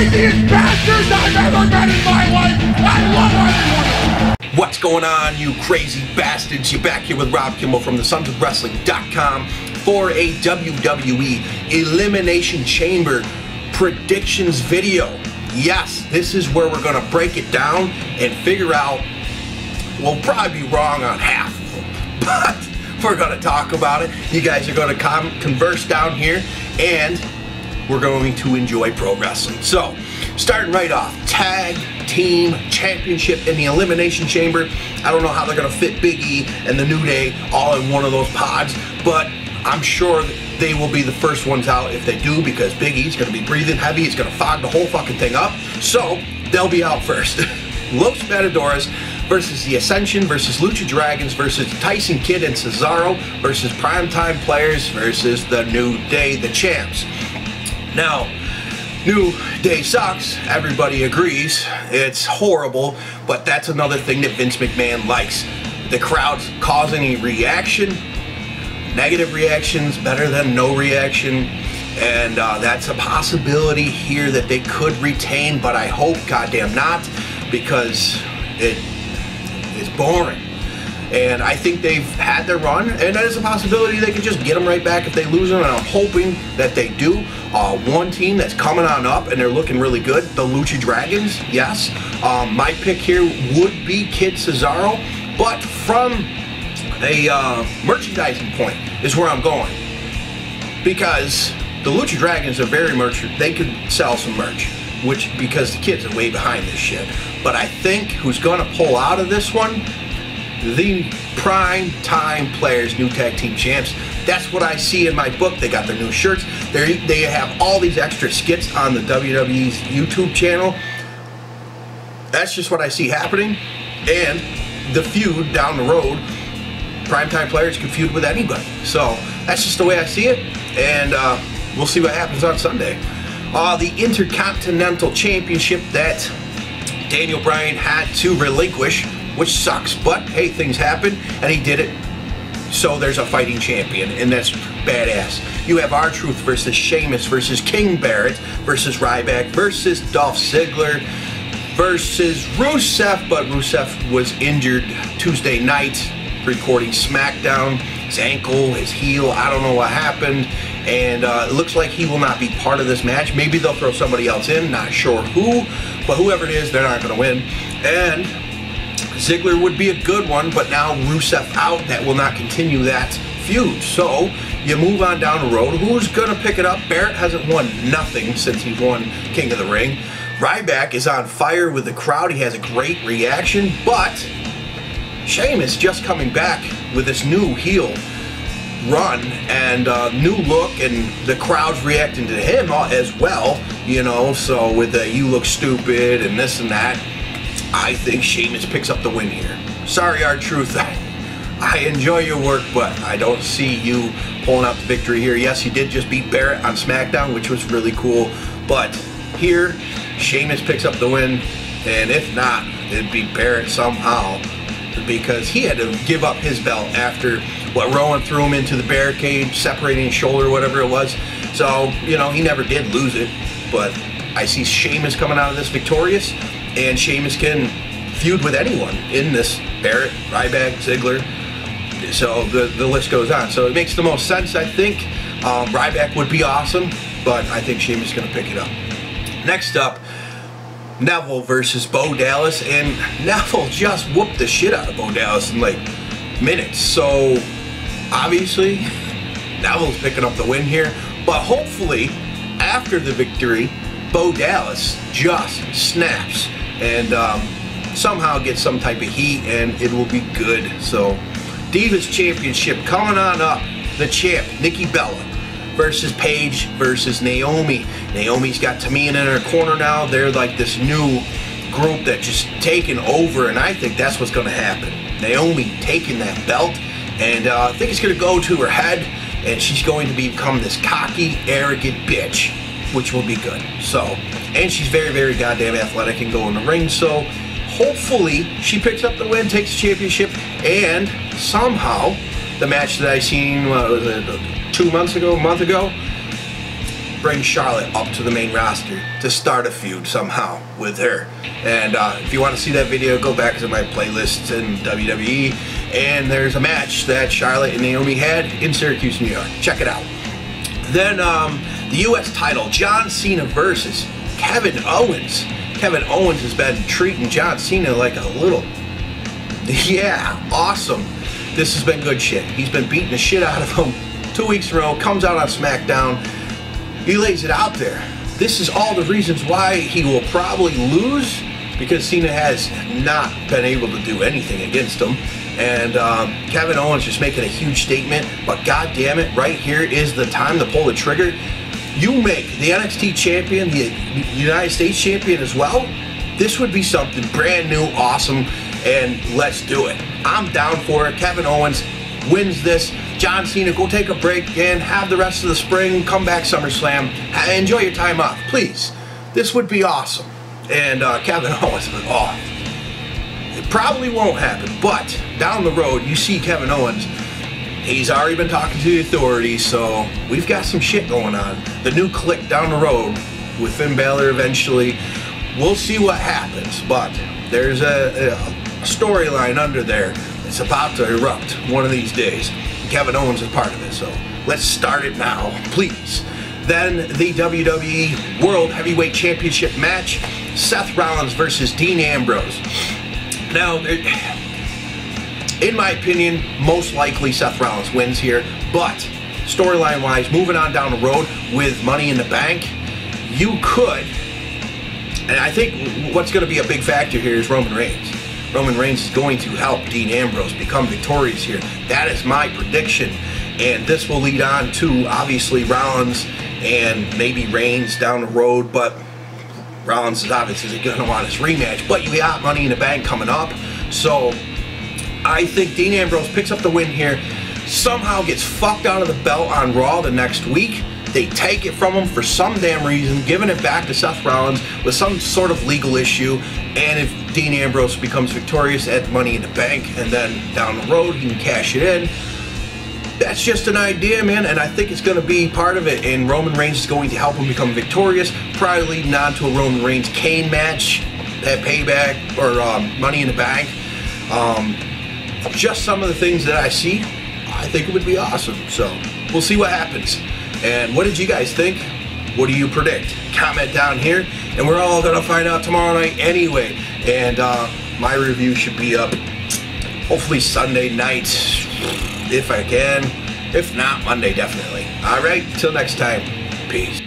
craziest bastards I've ever met in my life. I love everyone. What's going on, you crazy bastards? You're back here with Rob Kimball from the Sons of Wrestling.com for a WWE Elimination Chamber predictions video. Yes, this is where we're going to break it down and figure out, we'll probably be wrong on half of them, but we're going to talk about it. You guys are going to converse down here, and we're going to enjoy pro wrestling. So, starting right off, Tag Team Championship in the Elimination Chamber. I don't know how they're going to fit Big E and the New Day all in one of those pods, but I'm sure they will be the first ones out if they do, because Big E's going to be breathing heavy. He's going to fog the whole fucking thing up. So, they'll be out first. Los Matadores versus the Ascension versus Lucha Dragons versus Tyson Kidd and Cesaro versus Primetime Players versus the New Day, the champs. Now, New Day sucks. Everybody agrees. It's horrible, but that's another thing that Vince McMahon likes. The crowd's causing a reaction. Negative reactions better than no reaction, and that's a possibility here that they could retain, but I hope goddamn not, because it is boring. And I think they've had their run, and that is a possibility they could just get them right back if they lose them, and I'm hoping that they do. One team that's coming on up, and they're looking really good, the Lucha Dragons, yes. My pick here would be Kid Cesaro, but from a merchandising point is where I'm going, because the Lucha Dragons are very merchant. They could sell some merch, because the kids are way behind this shit. But I think who's going to pull out of this one? The Primetime Players, new tag team champs. That's what I see in my book. They got their new shirts. They have all these extra skits on the WWE's YouTube channel. That's just what I see happening. And the feud down the road, Primetime Players can feud with anybody. So that's just the way I see it. And we'll see what happens on Sunday. The Intercontinental Championship that Daniel Bryan had to relinquish, which sucks, but hey, things happen, and he did it. So there's a fighting champion, and that's badass. You have R-Truth versus Sheamus versus King Barrett versus Ryback versus Dolph Ziggler versus Rusev, but Rusev was injured Tuesday night recording SmackDown. His ankle, his heel, I don't know what happened, and it looks like he will not be part of this match. Maybe they'll throw somebody else in, not sure who, but whoever it is, they're not going to win. And Ziggler would be a good one, but now Rusev out, that will not continue that feud. So you move on down the road. Who's going to pick it up? Barrett hasn't won nothing since he won King of the Ring. Ryback is on fire with the crowd. He has a great reaction, but Sheamus just coming back with this new heel run and new look, and the crowd's reacting to him as well, you know, so with the "you look stupid" and this and that, I think Sheamus picks up the win here. Sorry, R-Truth, I enjoy your work, but I don't see you pulling out the victory here. Yes, you did just beat Barrett on SmackDown, which was really cool, but here, Sheamus picks up the win, and if not, it'd be Barrett somehow, because he had to give up his belt after what Rowan threw him into the barricade, separating his shoulder, whatever it was. So, you know, he never did lose it, but I see Sheamus coming out of this victorious, and Sheamus can feud with anyone in this. Barrett, Ryback, Ziggler, so the list goes on. So it makes the most sense, I think. Ryback would be awesome, but I think Sheamus is going to pick it up. Next up, Neville versus Bo Dallas, and Neville just whooped the shit out of Bo Dallas in like minutes. So obviously Neville's picking up the win here, but hopefully after the victory, Bo Dallas just snaps and somehow gets some type of heat, and it will be good. So Divas Championship coming on up. The champ, Nikki Bella, versus Paige versus Naomi. Naomi's got Tamina in her corner now. They're like this new group that just taken over, and I think that's what's going to happen. Naomi taking that belt, and I think it's going to go to her head, and she's going to become this cocky, arrogant bitch, which will be good. So, and she's very, very goddamn athletic and go in the ring, so hopefully she picks up the win, takes the championship, and somehow the match that I seen, what was it, 2 months ago, a month ago, bring Charlotte up to the main roster to start a feud somehow with her. And if you want to see that video, go back to my playlist in WWE, and there's a match that Charlotte and Naomi had in Syracuse, New York. Check it out. Then the U.S. title, John Cena versus Kevin Owens. Kevin Owens has been treating John Cena like a little, yeah, awesome. This has been good shit. He's been beating the shit out of him 2 weeks in a row, comes out on SmackDown. He lays it out there. This is all the reasons why he will probably lose, because Cena has not been able to do anything against him. And Kevin Owens just making a huge statement, but god damn it, right here is the time to pull the trigger. You make the NXT champion, the United States champion as well. This would be something brand new, awesome, and let's do it. I'm down for it. Kevin Owens wins this. John Cena, go take a break and have the rest of the spring. Come back SummerSlam. Enjoy your time off, please. This would be awesome. And Kevin Owens, oh, it probably won't happen, but down the road, you see Kevin Owens. He's already been talking to the authorities, so we've got some shit going on. The new clique down the road with Finn Balor eventually. We'll see what happens, but there's a storyline under there. It's about to erupt one of these days. Kevin Owens is part of it, so let's start it now, please. Then the WWE World Heavyweight Championship match, Seth Rollins versus Dean Ambrose. Now, in my opinion, most likely Seth Rollins wins here, but storyline-wise, moving on down the road with Money in the Bank, you could, and I think what's going to be a big factor here is Roman Reigns. Roman Reigns is going to help Dean Ambrose become victorious here. That is my prediction, and this will lead on to, obviously, Rollins and maybe Reigns down the road, but Rollins is obviously going to want his rematch, but you got Money in the Bank coming up, so I think Dean Ambrose picks up the win here, somehow gets fucked out of the belt on Raw the next week. They take it from him for some damn reason, giving it back to Seth Rollins with some sort of legal issue, and if Dean Ambrose becomes victorious at Money in the Bank, and then down the road he can cash it in. That's just an idea, man, and I think it's going to be part of it, and Roman Reigns is going to help him become victorious, probably leading on to a Roman Reigns-Kane match at Payback, or Money in the Bank. Just some of the things that I see, I think it would be awesome. So we'll see what happens. And what did you guys think? What do you predict? Comment down here, and we're all gonna find out tomorrow night anyway. And my review should be up hopefully Sunday night if I can. If not, Monday definitely. All right, till next time, peace.